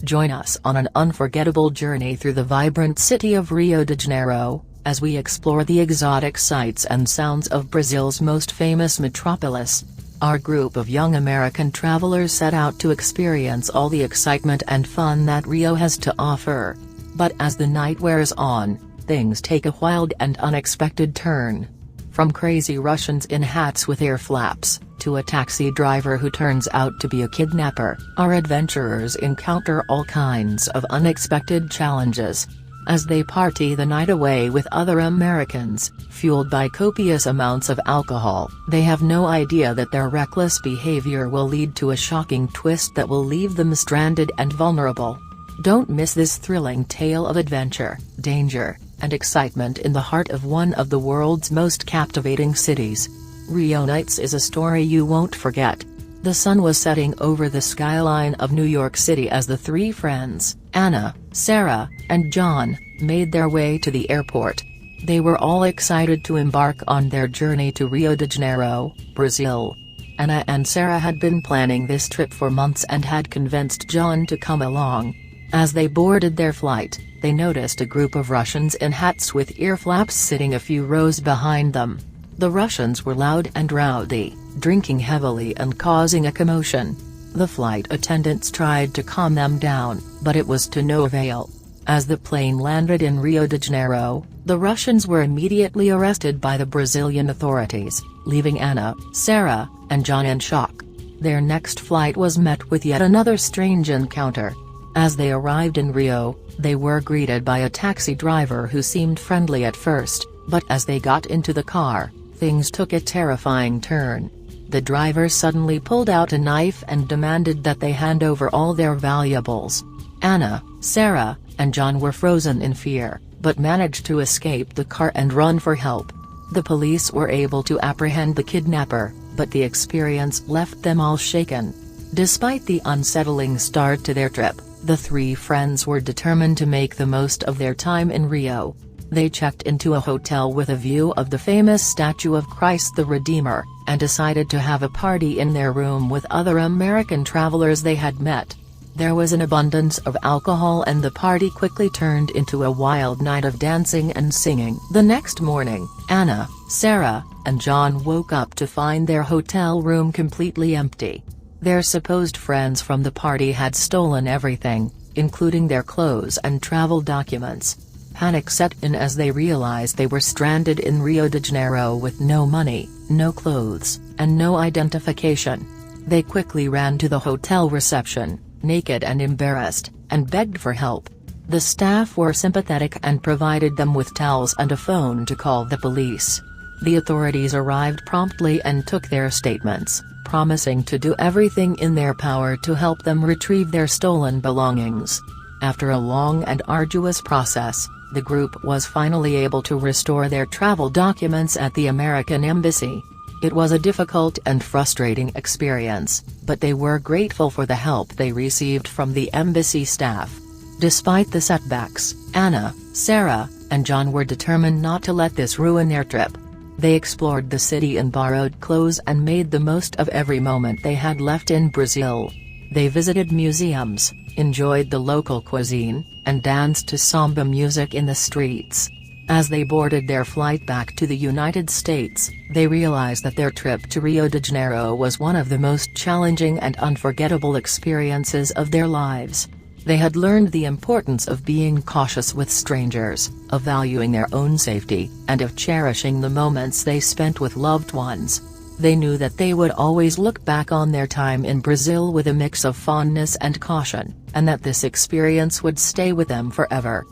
Join us on an unforgettable journey through the vibrant city of Rio de Janeiro, as we explore the exotic sights and sounds of Brazil's most famous metropolis. Our group of young American travelers set out to experience all the excitement and fun that Rio has to offer. But as the night wears on, things take a wild and unexpected turn. From crazy Russians in hats with ear flaps, to a taxi driver who turns out to be a kidnapper, our adventurers encounter all kinds of unexpected challenges. As they party the night away with other Americans, fueled by copious amounts of alcohol, they have no idea that their reckless behavior will lead to a shocking twist that will leave them stranded and vulnerable. Don't miss this thrilling tale of adventure, danger, and excitement in the heart of one of the world's most captivating cities. Rio Nights is a story you won't forget. The sun was setting over the skyline of New York City as the three friends, Anna, Sarah, and John, made their way to the airport. They were all excited to embark on their journey to Rio de Janeiro, Brazil. Anna and Sarah had been planning this trip for months and had convinced John to come along. As they boarded their flight, they noticed a group of Russians in hats with ear flaps sitting a few rows behind them. The Russians were loud and rowdy, drinking heavily and causing a commotion. The flight attendants tried to calm them down, but it was to no avail. As the plane landed in Rio de Janeiro, the Russians were immediately arrested by the Brazilian authorities, leaving Anna, Sarah, and John in shock. Their next flight was met with yet another strange encounter. As they arrived in Rio, they were greeted by a taxi driver who seemed friendly at first, but as they got into the car, things took a terrifying turn. The driver suddenly pulled out a knife and demanded that they hand over all their valuables. Anna, Sarah, and John were frozen in fear, but managed to escape the car and run for help. The police were able to apprehend the kidnapper, but the experience left them all shaken. Despite the unsettling start to their trip, the three friends were determined to make the most of their time in Rio. They checked into a hotel with a view of the famous statue of Christ the Redeemer, and decided to have a party in their room with other American travelers they had met. There was an abundance of alcohol and the party quickly turned into a wild night of dancing and singing. The next morning, Anna, Sarah, and John woke up to find their hotel room completely empty. Their supposed friends from the party had stolen everything, including their clothes and travel documents. Panic set in as they realized they were stranded in Rio de Janeiro with no money, no clothes, and no identification. They quickly ran to the hotel reception, naked and embarrassed, and begged for help. The staff were sympathetic and provided them with towels and a phone to call the police. The authorities arrived promptly and took their statements, promising to do everything in their power to help them retrieve their stolen belongings. After a long and arduous process, the group was finally able to restore their travel documents at the American embassy. It was a difficult and frustrating experience, but they were grateful for the help they received from the embassy staff. Despite the setbacks, Anna, Sarah, and John were determined not to let this ruin their trip. They explored the city in borrowed clothes and made the most of every moment they had left in Brazil. They visited museums, enjoyed the local cuisine, and danced to samba music in the streets. As they boarded their flight back to the United States, they realized that their trip to Rio de Janeiro was one of the most challenging and unforgettable experiences of their lives. They had learned the importance of being cautious with strangers, of valuing their own safety, and of cherishing the moments they spent with loved ones. They knew that they would always look back on their time in Brazil with a mix of fondness and caution, and that this experience would stay with them forever.